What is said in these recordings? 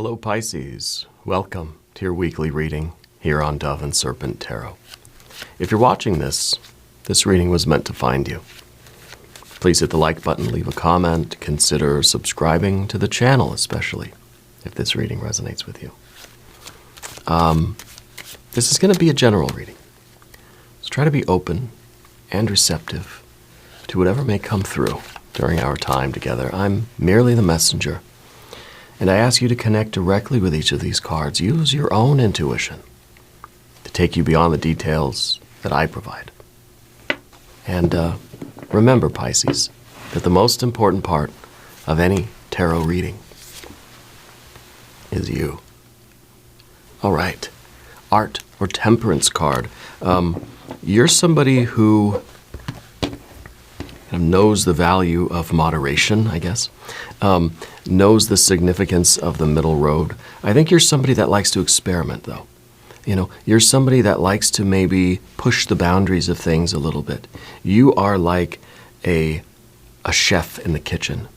Hello Pisces, welcome to your weekly reading here on Dove and Serpent Tarot. If you're watching this reading was meant to find you. Please hit the like button, leave a comment, consider subscribing to the channel, especially if this reading resonates with you. This is going to be a general reading. So try to be open and receptive to whatever may come through during our time together. I'm merely the messenger. And I ask you to connect directly with each of these cards. Use your own intuition to take you beyond the details that I provide. And remember, Pisces, that the most important part of any tarot reading is you. All right. Art or Temperance card. You're somebody who knows the value of moderation, I guess. Knows the significance of the middle road. I think you're somebody that likes to experiment, though. You know, you're somebody that likes to maybe push the boundaries of things a little bit. You are like a chef in the kitchen.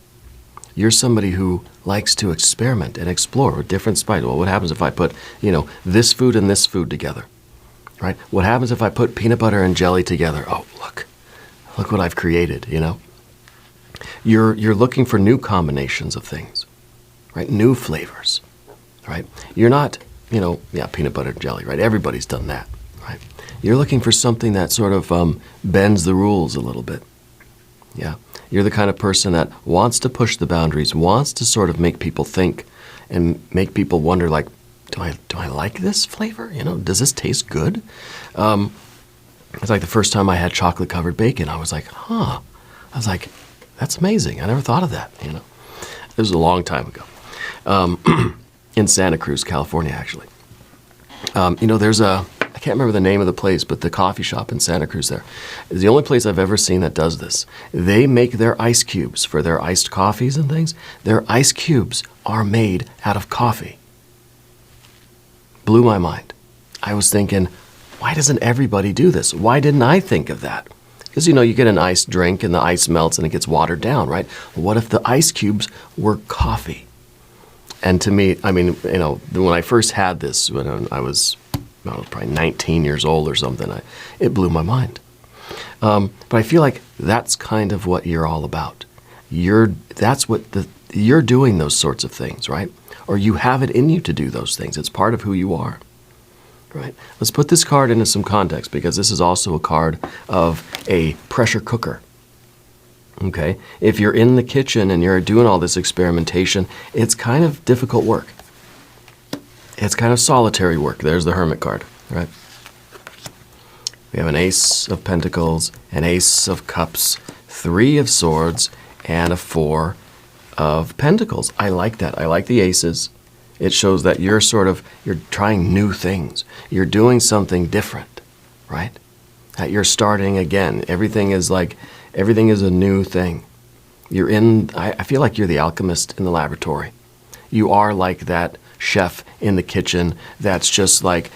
You're somebody who likes to experiment and explore with different spices. Well, what happens if I put, this food and this food together, right? What happens if I put peanut butter and jelly together? Oh, look what I've created, You're looking for new combinations of things, right? New flavors, right? You're not, peanut butter and jelly, right? Everybody's done that, right? You're looking for something that sort of bends the rules a little bit. Yeah. You're the kind of person that wants to push the boundaries, wants to sort of make people think and make people wonder, like, do I like this flavor? Does this taste good? It's like the first time I had chocolate-covered bacon, I was like, I was like, that's amazing. I never thought of that, This was a long time ago. In Santa Cruz, California, actually. There's I can't remember the name of the place, but the coffee shop in Santa Cruz there is the only place I've ever seen that does this. They make their ice cubes for their iced coffees and things. Their ice cubes are made out of coffee. Blew my mind. I was thinking, why doesn't everybody do this? Why didn't I think of that? Because, you get an iced drink and the ice melts and it gets watered down, right? What if the ice cubes were coffee? And to me, when I first had this, when I was probably 19 years old or something, it blew my mind. But I feel like that's kind of what you're all about. You're doing those sorts of things, right? Or you have it in you to do those things. It's part of who you are. Right. Let's put this card into some context, because this is also a card of a pressure cooker. Okay? If you're in the kitchen and you're doing all this experimentation, it's kind of difficult work. It's kind of solitary work. There's the Hermit card, right? We have an Ace of Pentacles, an Ace of Cups, 3 of Swords, and a 4 of Pentacles. I like that. I like the aces. It shows that you're trying new things. You're doing something different, right? That you're starting again. Everything is a new thing. I feel like you're the alchemist in the laboratory. You are like that chef in the kitchen that's just like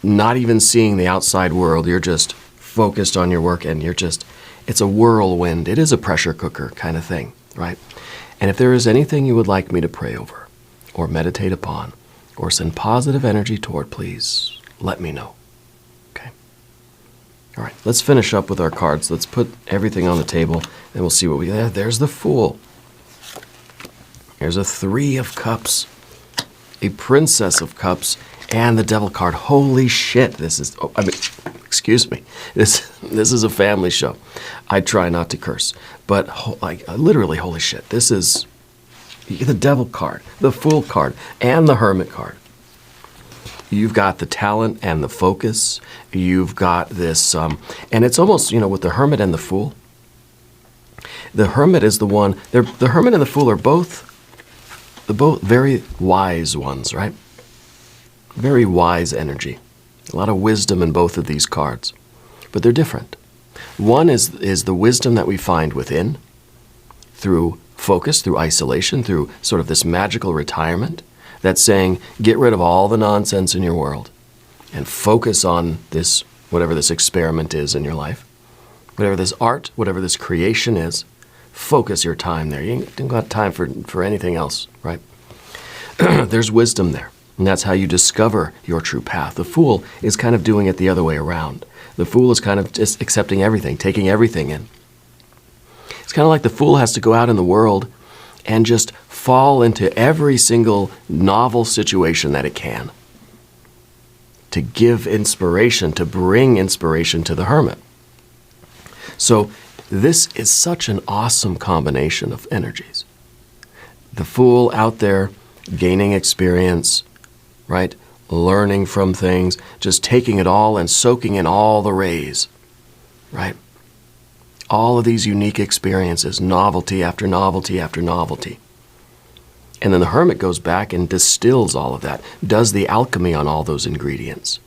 not even seeing the outside world. You're just focused on your work, and it's a whirlwind. It is a pressure cooker kind of thing, right? And if there is anything you would like me to pray over, or meditate upon, or send positive energy toward, please let me know. Okay? All right, let's finish up with our cards. Let's put everything on the table, and we'll see what we have. There's the Fool. There's a 3 of Cups, a Princess of Cups, and the Devil card. Holy shit, excuse me. This is a family show. I try not to curse, but literally, holy shit. This is the Devil card, the Fool card, and the Hermit card. You've got the talent and the focus. You've got this, and it's almost, with the Hermit and the Fool. The Hermit is the one, the Hermit and the Fool are both very wise ones, right? Very wise energy. A lot of wisdom in both of these cards, but they're different. One is the wisdom that we find within, through focus, through isolation, through sort of this magical retirement that's saying, get rid of all the nonsense in your world and focus on this, whatever this experiment is in your life, whatever this art, whatever this creation is, focus your time there. You ain't got time for anything else, right? There's wisdom there. And that's how you discover your true path. The fool is kind of doing it the other way around. The fool is kind of just accepting everything, taking everything in. It's kind of like the fool has to go out in the world and just fall into every single novel situation that it can to give inspiration, to bring inspiration to the hermit. So this is such an awesome combination of energies. The fool out there gaining experience, right? Learning from things, just taking it all and soaking in all the rays, right? All of these unique experiences, novelty after novelty after novelty. And then the hermit goes back and distills all of that, does the alchemy on all those ingredients.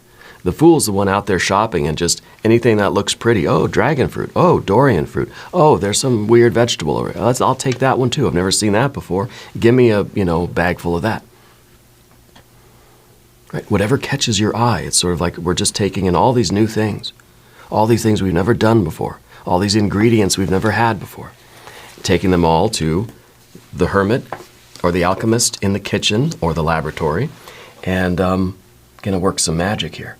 The fool's the one out there shopping and just anything that looks pretty. Oh, dragon fruit. Oh, durian fruit. Oh, there's some weird vegetable over here. I'll take that one too. I've never seen that before. Give me a, bag full of that. Right? Whatever catches your eye, it's sort of like we're just taking in all these new things, all these things we've never done before, all these ingredients we've never had before, taking them all to the hermit or the alchemist in the kitchen or the laboratory, and gonna work some magic here.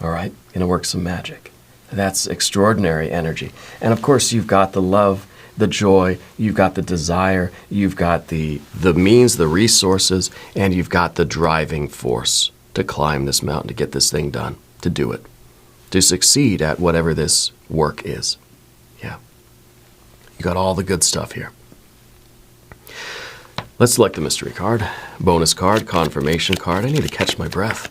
All right, gonna work some magic. That's extraordinary energy. And of course, you've got the love, the joy, you've got the desire, you've got the means, the resources, and you've got the driving force to climb this mountain, to get this thing done, to do it, to succeed at whatever this work is. Yeah, you got all the good stuff here. Let's select the mystery card, bonus card, confirmation card. I need to catch my breath.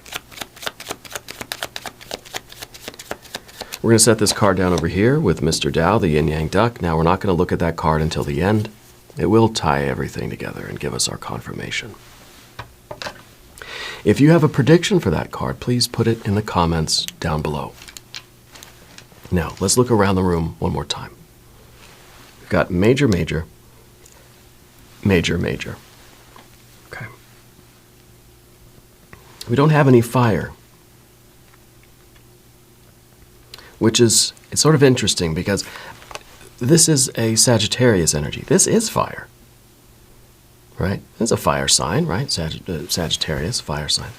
We're going to set this card down over here with Mr. Tao, the yin-yang duck. Now, we're not going to look at that card until the end. It will tie everything together and give us our confirmation. If you have a prediction for that card, please put it in the comments down below. Now, let's look around the room one more time. We've got major, major, major, major. Okay. We don't have any fire, which is, it's sort of interesting because this is a Sagittarius energy. This is fire, right? It's a fire sign, right? Sagittarius, fire sign.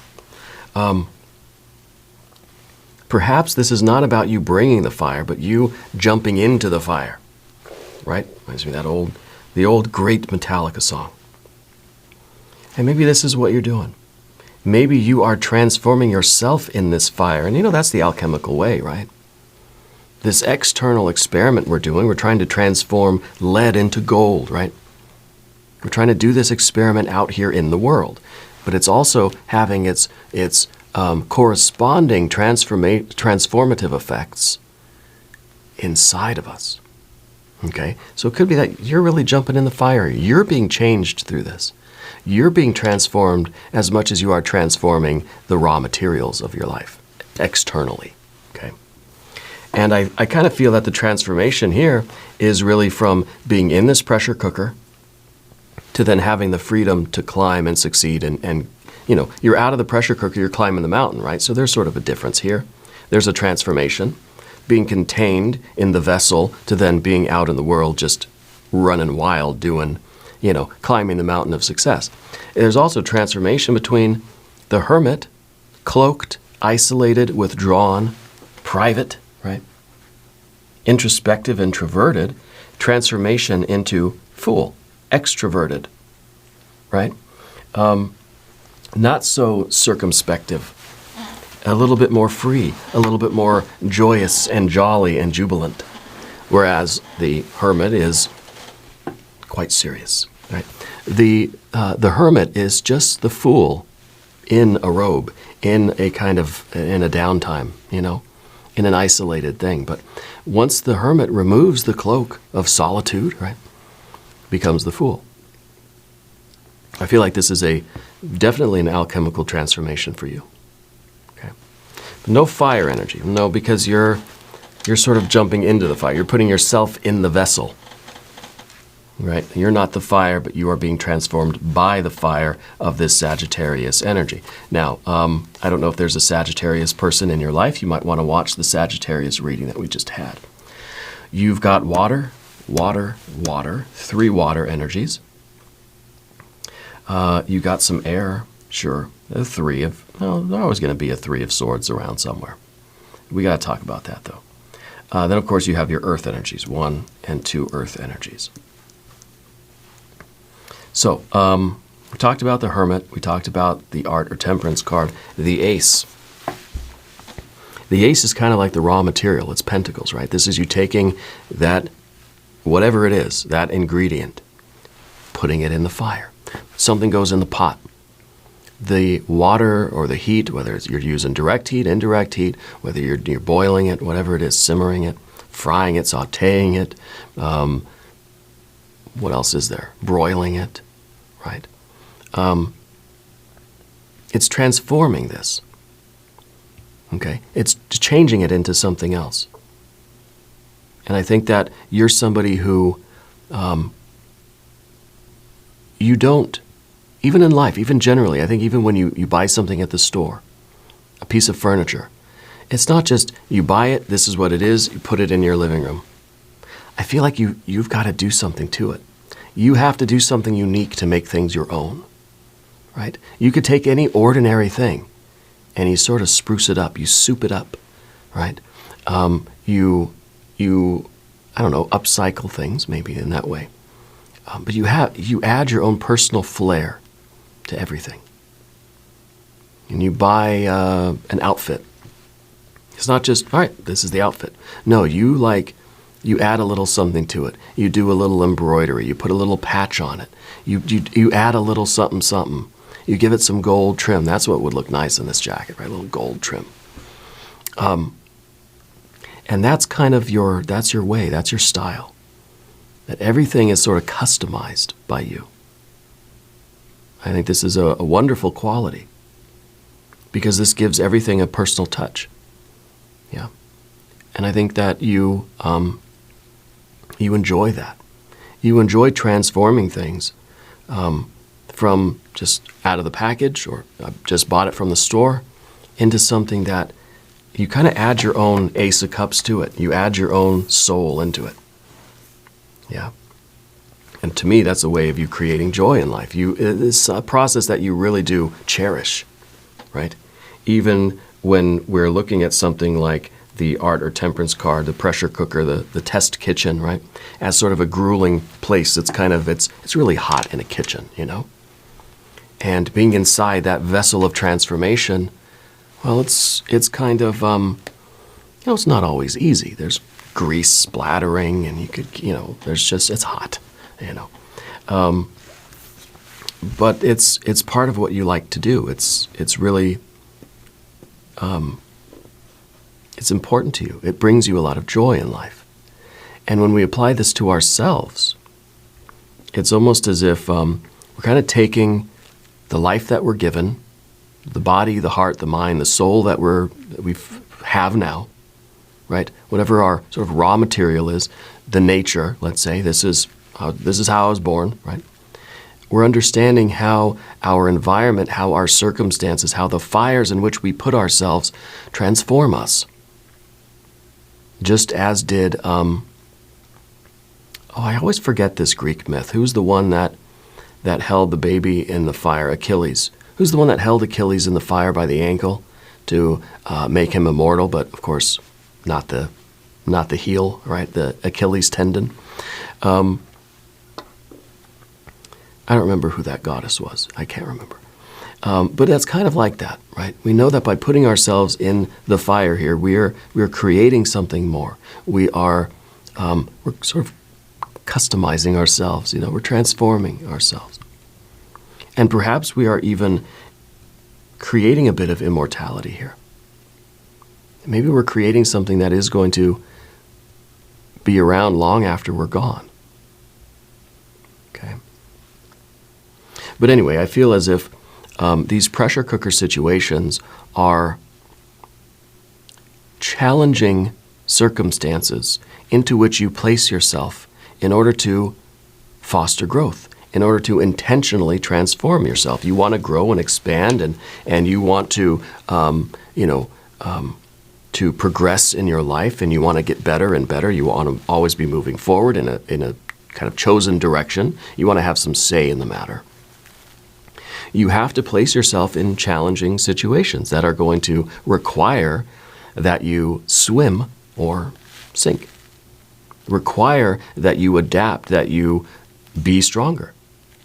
Perhaps this is not about you bringing the fire, but you jumping into the fire, right? Reminds me of the old great Metallica song. And maybe this is what you're doing. Maybe you are transforming yourself in this fire. And that's the alchemical way, right? This external experiment we're doing, we're trying to transform lead into gold, right? We're trying to do this experiment out here in the world. But it's also having its corresponding transformative effects inside of us. Okay? So it could be that you're really jumping in the fire. You're being changed through this. You're being transformed as much as you are transforming the raw materials of your life externally. Okay? And I kind of feel that the transformation here is really from being in this pressure cooker to then having the freedom to climb and succeed. And you're out of the pressure cooker, you're climbing the mountain, right? So there's sort of a difference here. There's a transformation. Being contained in the vessel to then being out in the world just running wild doing, climbing the mountain of success. There's also transformation between the hermit, cloaked, isolated, withdrawn, private, right? Introspective, introverted, transformation into fool, extroverted, right? Not so circumspective, a little bit more free, a little bit more joyous and jolly and jubilant, whereas the hermit is quite serious, right? The hermit is just the fool in a robe, in a downtime, in an isolated thing. But once the hermit removes the cloak of solitude, right, becomes the fool. I feel like this is definitely an alchemical transformation for you. Okay, but no fire energy, no, because you're sort of jumping into the fire. You're putting yourself in the vessel. Right? You're not the fire, but you are being transformed by the fire of this Sagittarius energy. Now, I don't know if there's a Sagittarius person in your life. You might want to watch the Sagittarius reading that we just had. You've got water, water, water, 3 water energies. You got some air, sure. There's always going to be a 3 of swords around somewhere. We got to talk about that, though. Then, of course, you have your earth energies, 1 and 2 earth energies. So, we talked about the Hermit. We talked about the Art or Temperance card. The Ace. The Ace is kind of like the raw material. It's Pentacles, right? This is you taking that, whatever it is, that ingredient, putting it in the fire. Something goes in the pot. The water or the heat, whether you're using direct heat, indirect heat, whether you're boiling it, whatever it is, simmering it, frying it, sautéing it, what else is there? Broiling it, right? It's transforming this, okay? It's changing it into something else. And I think that you're somebody who you don't, even in life, even generally, I think even when you buy something at the store, a piece of furniture, it's not just you buy it, this is what it is, you put it in your living room. I feel like you've got to do something to it. You have to do something unique to make things your own, right? You could take any ordinary thing and you sort of spruce it up, you soup it up, right? You I don't know, upcycle things maybe in that way. But you add your own personal flair to everything. And you buy an outfit. It's not just, all right, this is the outfit. No, you add a little something to it. You do a little embroidery. You put a little patch on it. You add a little something, something. You give it some gold trim. That's what would look nice in this jacket, right? A little gold trim. And that's kind of that's your way, that's your style. That everything is sort of customized by you. I think this is a wonderful quality because this gives everything a personal touch. Yeah. And I think that you enjoy that. You enjoy transforming things from just out of the package or just bought it from the store into something that you kind of add your own Ace of Cups to it. You add your own soul into it. Yeah. And to me, that's a way of you creating joy in life. It's a process that you really do cherish, right? Even when we're looking at something like the Art or Temperance card, the pressure cooker, the test kitchen, right? As sort of a grueling place. It's really hot in a kitchen, you know? And being inside that vessel of transformation, well, it's kind of, it's not always easy. There's grease splattering and it's hot, you know. But it's part of what you like to do. It's really, it's important to you. It brings you a lot of joy in life. And when we apply this to ourselves, it's almost as if we're kind of taking the life that we're given, the body, the heart, the mind, the soul that we have now, right? Whatever our sort of raw material is, the nature, let's say, this is how I was born, right? We're understanding how our environment, how our circumstances, how the fires in which we put ourselves transform us. Just as did, I always forget this Greek myth. Who's the one that held the baby in the fire? Achilles. Who's the one that held Achilles in the fire by the ankle to make him immortal? But of course, not the heel, right? The Achilles tendon. I don't remember who that goddess was. I can't remember. But that's kind of like that, right? We know that by putting ourselves in the fire here, we're creating something more. We're sort of customizing ourselves. We're transforming ourselves. And perhaps we are even creating a bit of immortality here. Maybe we're creating something that is going to be around long after we're gone. Okay. But anyway, I feel as if these pressure cooker situations are challenging circumstances into which you place yourself in order to foster growth, in order to intentionally transform yourself. You want to grow and expand, and you want to, to progress in your life, and you want to get better and better. You want to always be moving forward in a kind of chosen direction. You want to have some say in the matter. You have to place yourself in challenging situations that are going to require that you swim or sink. Require that you adapt, that you be stronger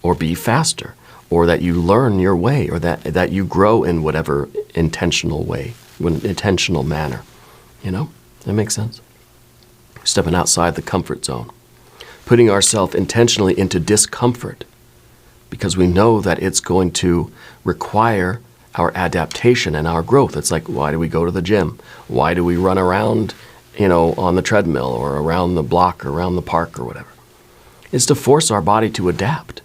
or be faster, or that you learn your way, or that you grow in whatever intentional way, intentional manner. You know? That makes sense? Stepping outside the comfort zone. Putting ourselves intentionally into discomfort because we know that it's going to require our adaptation and our growth. It's like, why do we go to the gym? Why do we run around, on the treadmill or around the block or around the park or whatever? It's to force our body to adapt.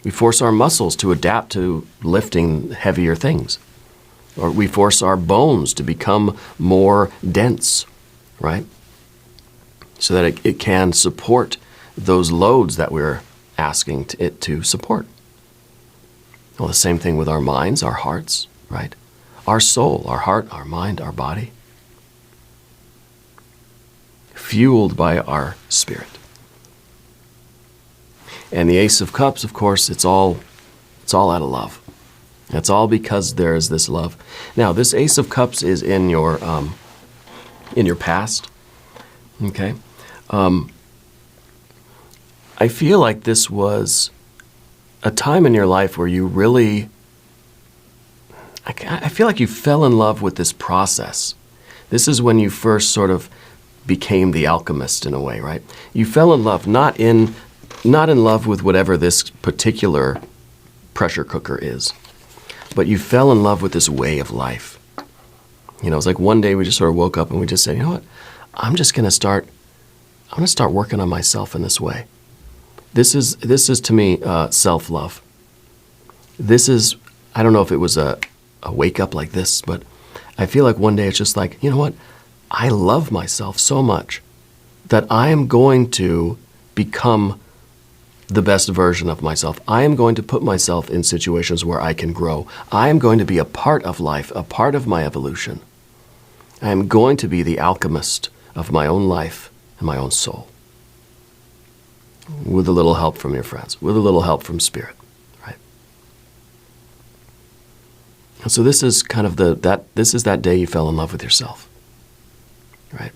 We force our muscles to adapt to lifting heavier things. Or we force our bones to become more dense, right? So that it can support those loads that we're asking it to support. Well, the same thing with our minds, our hearts, right? Our soul, our heart, our mind, our body. Fueled by our spirit. And the Ace of Cups, of course, it's all out of love. It's all because there is this love. Now, this Ace of Cups is in your past. Okay, I feel like this was a time in your life where you really, I feel like you fell in love with this process. This is when you first sort of became the alchemist in a way, right? You fell in love, not in love with whatever this particular pressure cooker is, but you fell in love with this way of life. It's like one day we just sort of woke up and we just said, you know what? I'm going to start working on myself in this way. This is to me self-love. This is, I don't know if it was a wake up like this, but I feel like one day it's just like, you know what? I love myself so much that I am going to become the best version of myself. I am going to put myself in situations where I can grow. I am going to be a part of life, a part of my evolution. I am going to be the alchemist of my own life and my own soul. With a little help from your friends, with a little help from spirit, right? And so this is kind of that day you fell in love with yourself, right?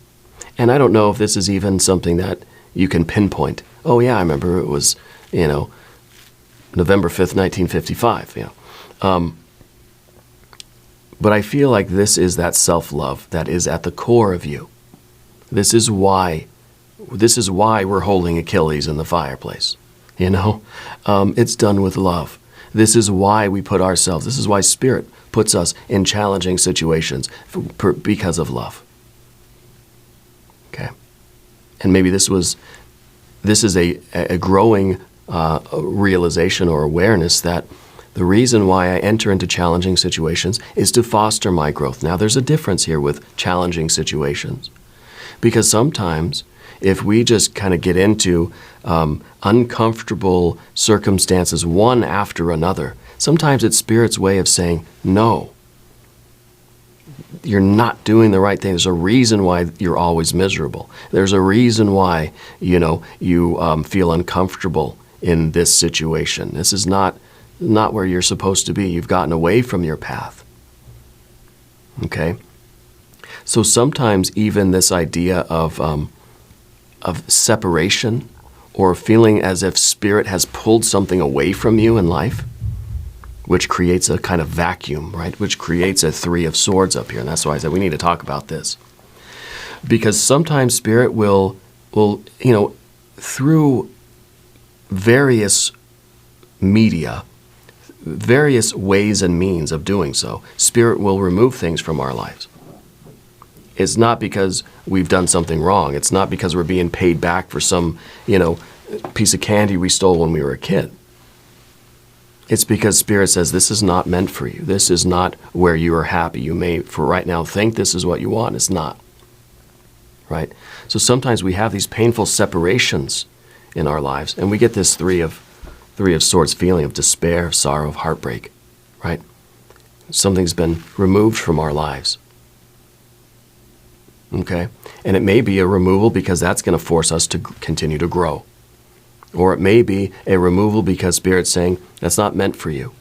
And I don't know if this is even something that you can pinpoint. Oh yeah, I remember it was, November 5th, 1955, But I feel like this is that self-love that is at the core of you. This is why we're holding Achilles in the fireplace, It's done with love. This is why we put ourselves, this is why Spirit puts us in challenging situations because of love. Okay? And maybe this is a growing realization or awareness that the reason why I enter into challenging situations is to foster my growth. Now, there's a difference here with challenging situations. Because sometimes if we just kind of get into uncomfortable circumstances one after another, sometimes it's Spirit's way of saying, no, you're not doing the right thing. There's a reason why you're always miserable. There's a reason why, you feel uncomfortable in this situation. This is not where you're supposed to be. You've gotten away from your path. Okay? So sometimes even this idea of separation or feeling as if Spirit has pulled something away from you in life, which creates a kind of vacuum, right? Which creates a 3 of Swords up here. And that's why I said we need to talk about this. Because sometimes Spirit will through various media, various ways and means of doing so, Spirit will remove things from our lives. It's not because we've done something wrong. It's not because we're being paid back for some, piece of candy we stole when we were a kid. It's because Spirit says this is not meant for you. This is not where you are happy. You may, for right now, think this is what you want. It's not. Right? So sometimes we have these painful separations in our lives, and we get this 3 of Swords feeling of despair, of sorrow, of heartbreak. Right? Something's been removed from our lives. Okay? And it may be a removal because that's going to force us to continue to grow. Or it may be a removal because Spirit's saying, that's not meant for you.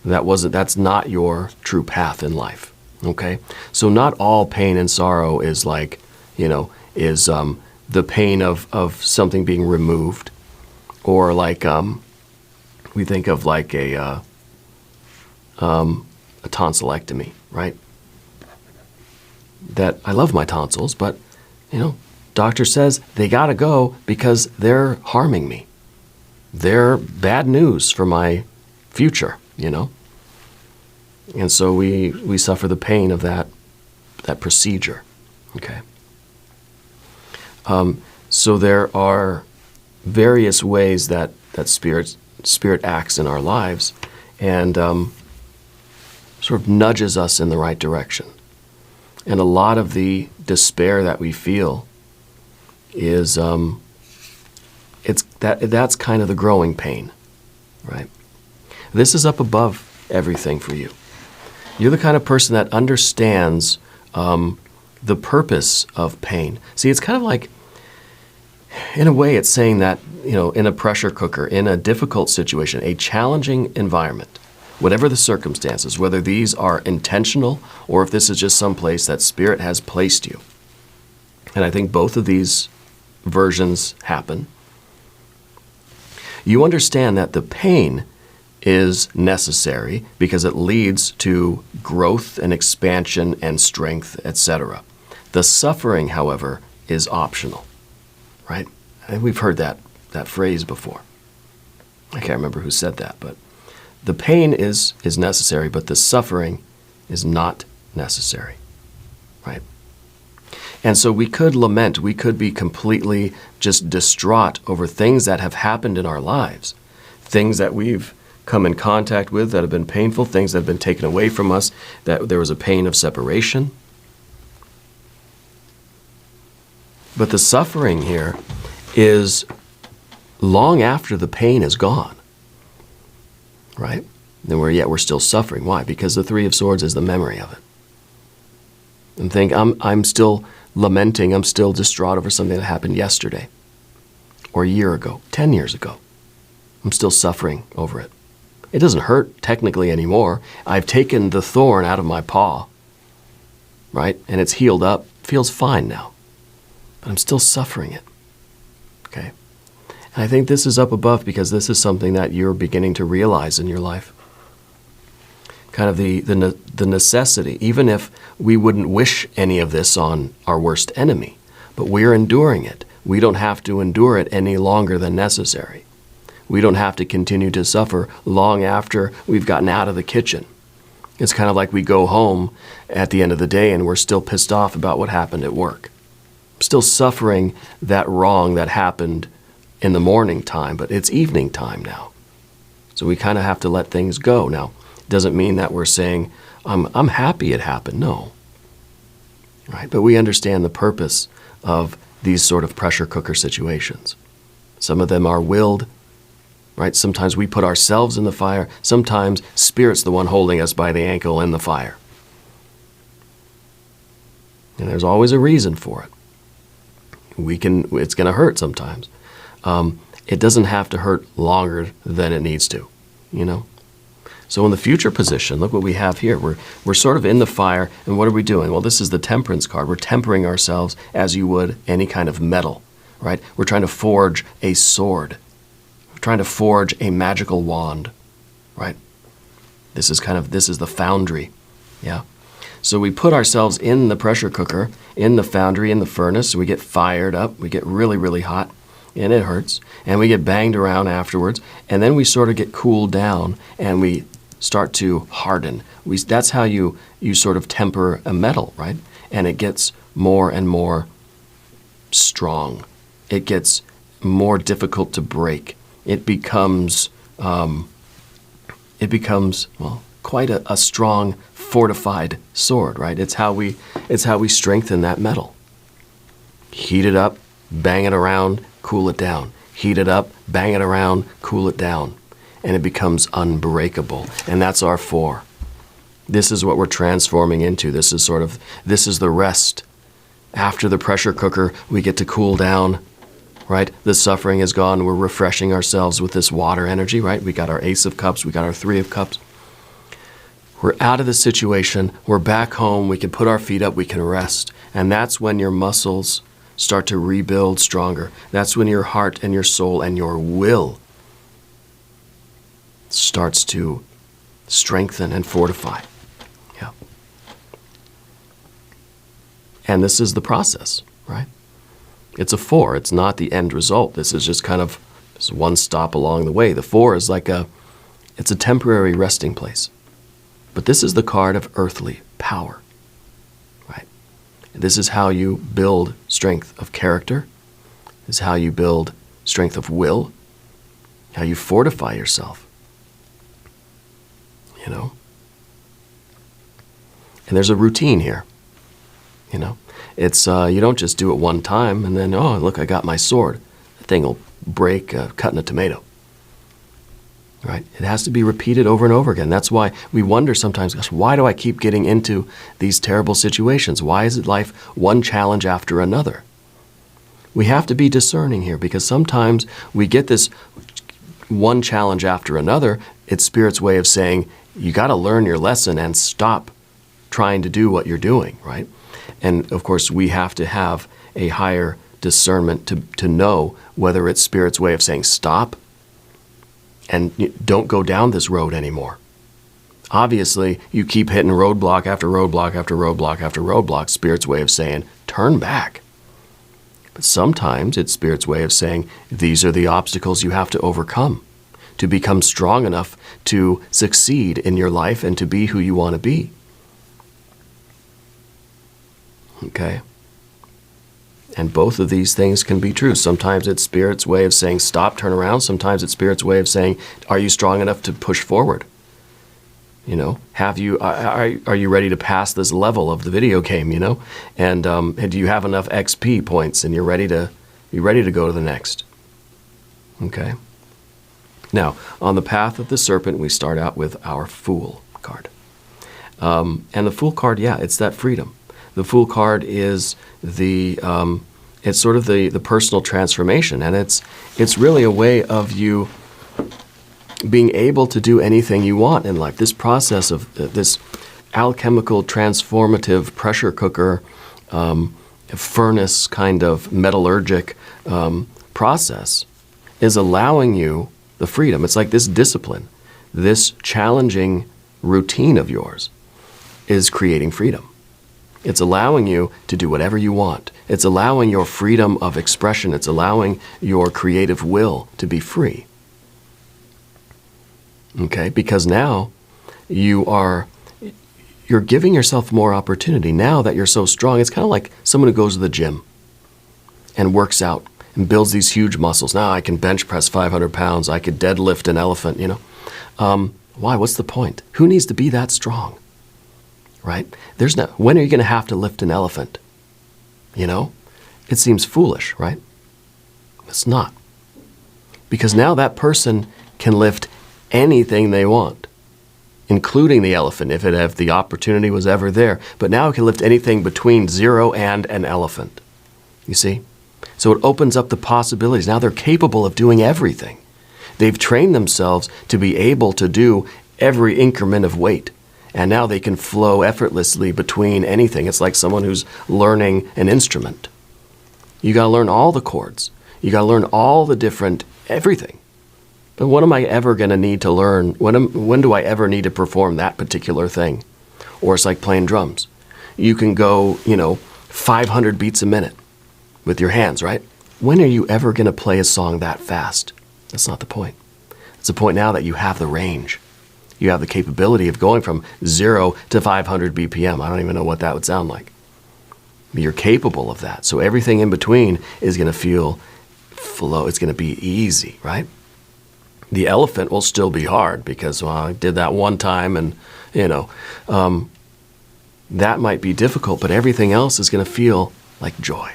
That's not your true path in life. Okay? So not all pain and sorrow is like, is the pain of something being removed. Or like, we think of like a tonsillectomy, right? That I love my tonsils, but, doctor says they gotta go because they're harming me. They're bad news for my future, And so we suffer the pain of that procedure, okay? So there are various ways that Spirit acts in our lives and sort of nudges us in the right direction. And a lot of the despair that we feel is that's kind of the growing pain, right? This is up above everything for you. You're the kind of person that understands the purpose of pain. See, it's kind of like, in a way, it's saying that, in a pressure cooker, in a difficult situation, a challenging environment, whatever the circumstances, whether these are intentional or if this is just some place that Spirit has placed you. And I think both of these versions happen. You understand that the pain is necessary because it leads to growth and expansion and strength, etc. The suffering, however, is optional, right? I think we've heard that phrase before. I can't remember who said that, but the pain is necessary, but the suffering is not necessary, right? And so we could lament, we could be completely just distraught over things that have happened in our lives, things that we've come in contact with that have been painful, things that have been taken away from us, that there was a pain of separation. But the suffering here is long after the pain is gone, right? And we're still suffering. Why? Because the Three of Swords is the memory of it. And think, I'm still lamenting, I'm still distraught over something that happened yesterday, or a year ago, 10 years ago. I'm still suffering over it. It doesn't hurt technically anymore. I've taken the thorn out of my paw, right? And it's healed up, feels fine now. But I'm still suffering it, okay? And I think this is up above because this is something that you're beginning to realize in your life. Kind of the necessity, even if we wouldn't wish any of this on our worst enemy, but we're enduring it. We don't have to endure it any longer than necessary. We don't have to continue to suffer long after we've gotten out of the kitchen. It's kind of like we go home at the end of the day and we're still pissed off about what happened at work. Still suffering that wrong that happened in the morning time, but it's evening time now. So we kind of have to let things go. Now, it doesn't mean that we're saying, I'm happy it happened. No. Right? But we understand the purpose of these sort of pressure cooker situations. Some of them are willed, right? Sometimes we put ourselves in the fire. Sometimes Spirit's the one holding us by the ankle in the fire. And there's always a reason for it. It's going to hurt sometimes. It doesn't have to hurt longer than it needs to, So in the future position, look what we have here. We're sort of in the fire, and what are we doing? Well, this is the Temperance card. We're tempering ourselves as you would any kind of metal, right? We're trying to forge a sword. We're trying to forge a magical wand, right? This is the foundry, yeah? So we put ourselves in the pressure cooker, in the foundry, in the furnace. We get fired up. We get really, really hot, and it hurts. And we get banged around afterwards. And then we sort of get cooled down, and we start to harden. That's how you sort of temper a metal, right? And it gets more and more strong. It gets more difficult to break. It becomes quite a strong, fortified sword, right? It's how we strengthen that metal. Heat it up, bang it around, cool it down. Heat it up, bang it around, cool it down. And it becomes unbreakable. And that's our 4. This is what we're transforming into. This is the rest. After the pressure cooker, we get to cool down, right? The suffering is gone. We're refreshing ourselves with this water energy, right? We got our Ace of Cups. We got our Three of Cups. We're out of the situation. We're back home. We can put our feet up. We can rest. And that's when your muscles start to rebuild stronger. That's when your heart and your soul and your will starts to strengthen and fortify. Yeah. And this is the process, right? It's a 4. It's not the end result. This is just kind of just one stop along the way. The 4 is like it's a temporary resting place. But this is the card of earthly power, right? This is how you build strength of character. This is how you build strength of will, how you fortify yourself, you know? And there's a routine here, you know? It's, you don't just do it one time and then, oh, look, I got my sword. The thing will break cutting a tomato. Right? It has to be repeated over and over again. That's why we wonder sometimes, gosh, why do I keep getting into these terrible situations? Why is it life one challenge after another? We have to be discerning here because sometimes we get this one challenge after another. It's Spirit's way of saying, you got to learn your lesson and stop trying to do what you're doing, right? And of course, we have to have a higher discernment to know whether it's Spirit's way of saying, stop, and don't go down this road anymore. Obviously, you keep hitting roadblock after roadblock after roadblock after roadblock, Spirit's way of saying, turn back. But sometimes it's Spirit's way of saying, these are the obstacles you have to overcome to become strong enough to succeed in your life and to be who you want to be. Okay? And both of these things can be true. Sometimes it's Spirit's way of saying, stop, turn around. Sometimes it's Spirit's way of saying, are you strong enough to push forward? You know, are you ready to pass this level of the video game, you know? And do you have enough XP points and you're ready to go to the next? Okay. Now, on the path of the serpent, we start out with our Fool card. And the Fool card, yeah, it's that freedom. The Fool card is it's sort of the personal transformation, and it's really a way of you being able to do anything you want in life. This process of this alchemical, transformative pressure cooker, furnace kind of metallurgic process is allowing you the freedom. It's like this discipline, this challenging routine of yours is creating freedom. It's allowing you to do whatever you want. It's allowing your freedom of expression. It's allowing your creative will to be free. Okay? Because now you're giving yourself more opportunity. Now that you're so strong, it's kind of like someone who goes to the gym and works out and builds these huge muscles. Now I can bench press 500 pounds. I could deadlift an elephant, you know. Why? What's the point? Who needs to be that strong? Right? When are you going to have to lift an elephant? You know? It seems foolish, right? It's not. Because now that person can lift anything they want, including the elephant, if the opportunity was ever there. But now it can lift anything between 0 and an elephant. You see? So it opens up the possibilities. Now they're capable of doing everything. They've trained themselves to be able to do every increment of weight. And now they can flow effortlessly between anything. It's like someone who's learning an instrument. You got to learn all the chords. You got to learn all the different everything. But when am I ever going to need to learn? When do I ever need to perform that particular thing? Or it's like playing drums. You can go, 500 beats a minute with your hands, right? When are you ever going to play a song that fast? That's not the point. It's the point now that you have the range. You have the capability of going from 0 to 500 BPM. I don't even know what that would sound like. But you're capable of that. So everything in between is going to feel flow. It's going to be easy, right? The elephant will still be hard because, I did that one time and, that might be difficult, but everything else is going to feel like joy.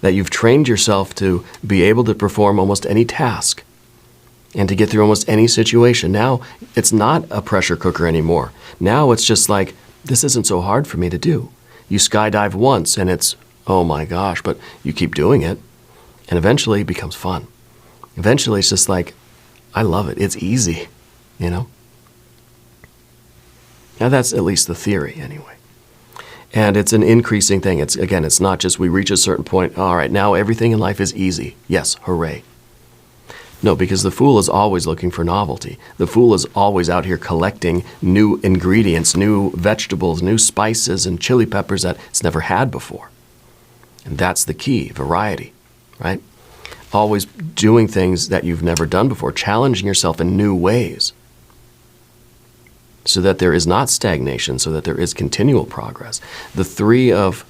That you've trained yourself to be able to perform almost any task and to get through almost any situation. Now, it's not a pressure cooker anymore. Now it's just like, this isn't so hard for me to do. You skydive once and it's, oh my gosh, but you keep doing it. And eventually it becomes fun. Eventually it's just like, I love it. It's easy, you know? Now that's at least the theory anyway. And it's an increasing thing. It's not just we reach a certain point, all right, now everything in life is easy. Yes, hooray. No, because the fool is always looking for novelty. The fool is always out here collecting new ingredients, new vegetables, new spices and chili peppers that it's never had before. And that's the key, variety, right? Always doing things that you've never done before, challenging yourself in new ways so that there is not stagnation, so that there is continual progress. The Three of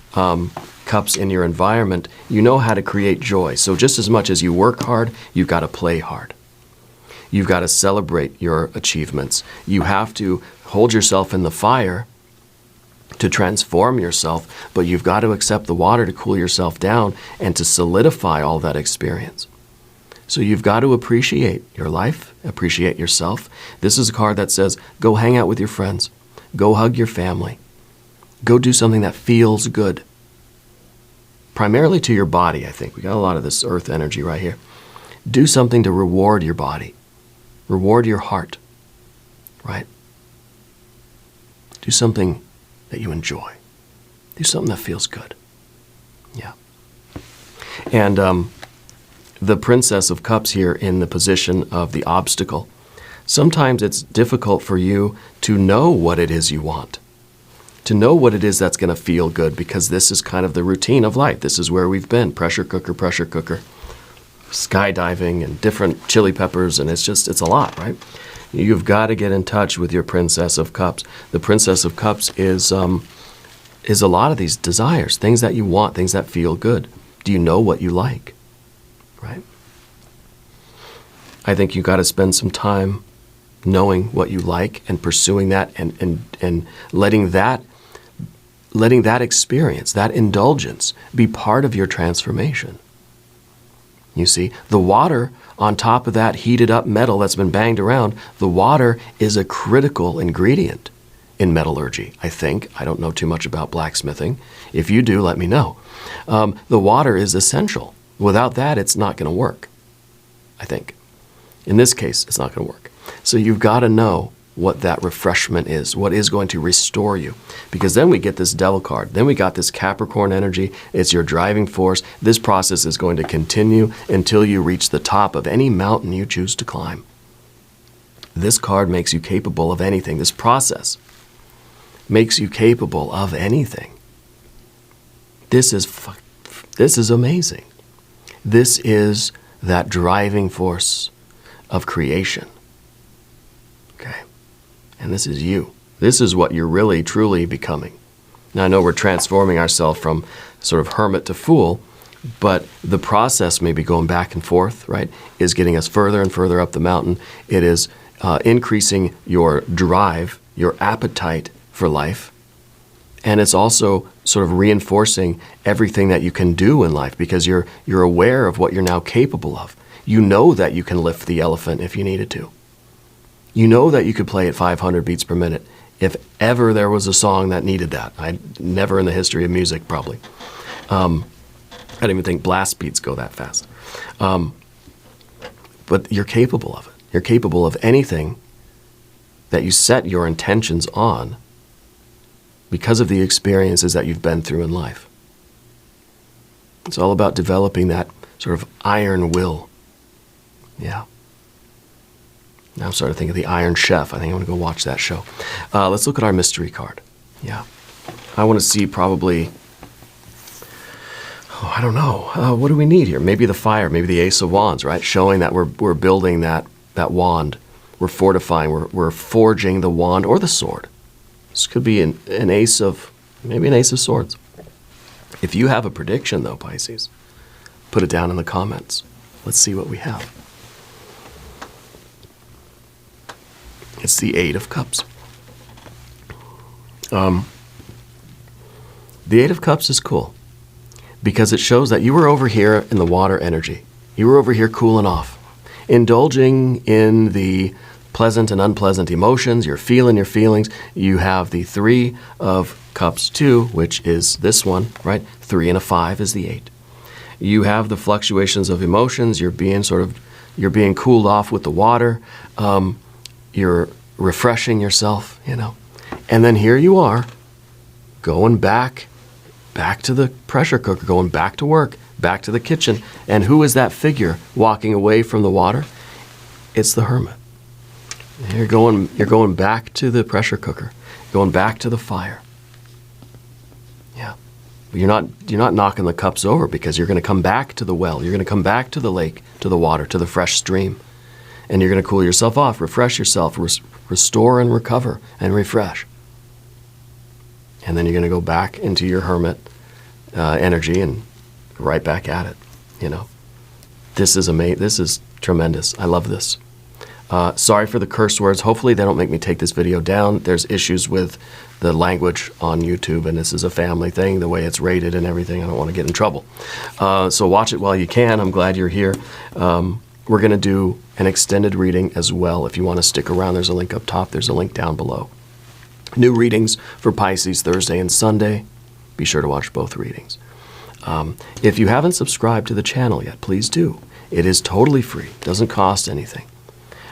Cups in your environment, you know how to create joy. So just as much as you work hard, you've got to play hard. You've got to celebrate your achievements. You have to hold yourself in the fire to transform yourself, but you've got to accept the water to cool yourself down and to solidify all that experience. So you've got to appreciate your life, appreciate yourself. This is a card that says, go hang out with your friends. Go hug your family. Go do something that feels good. Primarily to your body, I think. We got a lot of this earth energy right here. Do something to reward your body. Reward your heart, right? Do something that you enjoy. Do something that feels good. Yeah. And the Princess of Cups here in the position of the obstacle. Sometimes it's difficult for you to know what it is you want, to know what it is that's going to feel good, because this is kind of the routine of life. This is where we've been, pressure cooker, skydiving and different chili peppers, and it's a lot, right? You've got to get in touch with your Princess of Cups. The Princess of Cups is a lot of these desires, things that you want, things that feel good. Do you know what you like? Right? I think you got to spend some time knowing what you like and pursuing that and letting that experience, that indulgence, be part of your transformation. You see, the water on top of that heated up metal that's been banged around, the water is a critical ingredient in metallurgy, I think. I don't know too much about blacksmithing. If you do, let me know. The water is essential. Without that, it's not going to work, I think. In this case, it's not going to work. So you've got to know what that refreshment is, what is going to restore you. Because then we get this Devil card. Then we got this Capricorn energy. It's your driving force. This process is going to continue until you reach the top of any mountain you choose to climb. This card makes you capable of anything. This process makes you capable of anything. This is amazing. This is that driving force of creation. Okay? And this is you. This is what you're really, truly becoming. Now, I know we're transforming ourselves from sort of hermit to fool, but the process, maybe going back and forth, right, is getting us further and further up the mountain. It is increasing your drive, your appetite for life. And it's also sort of reinforcing everything that you can do in life, because you're aware of what you're now capable of. You know that you can lift the elephant if you needed to. You know that you could play at 500 beats per minute if ever there was a song that needed that. Never in the history of music, probably. I don't even think blast beats go that fast. But you're capable of it. You're capable of anything that you set your intentions on because of the experiences that you've been through in life. It's all about developing that sort of iron will. Yeah. Now I'm starting to think of the Iron Chef. I think I'm going to go watch that show. Let's look at our mystery card. Yeah. I want to see probably, I don't know. What do we need here? Maybe the fire, maybe the Ace of Wands, right? Showing that we're building that wand. We're fortifying, we're forging the wand or the sword. This could be maybe an Ace of Swords. If you have a prediction, though, Pisces, put it down in the comments. Let's see what we have. It's the Eight of Cups. The Eight of Cups is cool because it shows that you were over here in the water energy. You were over here cooling off, indulging in the pleasant and unpleasant emotions. You're feeling your feelings. You have the Three of Cups 2, which is this one, right? 3 and a 5 is the 8. You have the fluctuations of emotions. You're being cooled off with the water. You're refreshing yourself, And then here you are, going back to the pressure cooker, going back to work, back to the kitchen. And who is that figure walking away from the water? It's the hermit. You're going back to the pressure cooker, going back to the fire. Yeah. But you're not knocking the cups over, because you're going to come back to the well. You're going to come back to the lake, to the water, to the fresh stream. And you're going to cool yourself off, refresh yourself, restore and recover and refresh. And then you're going to go back into your hermit energy and right back at it. This is amazing. This is tremendous. I love this. Sorry for the curse words. Hopefully they don't make me take this video down. There's issues with the language on YouTube, and this is a family thing, the way it's rated and everything. I don't want to get in trouble. So watch it while you can. I'm glad you're here. We're going to do an extended reading as well. If you want to stick around, there's a link up top. There's a link down below. New readings for Pisces Thursday and Sunday. Be sure to watch both readings. If you haven't subscribed to the channel yet, please do. It is totally free. Doesn't cost anything.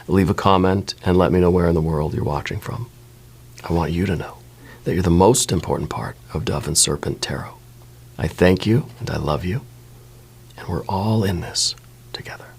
Leave a comment and let me know where in the world you're watching from. I want you to know that you're the most important part of Dove and Serpent Tarot. I thank you and I love you, and we're all in this together.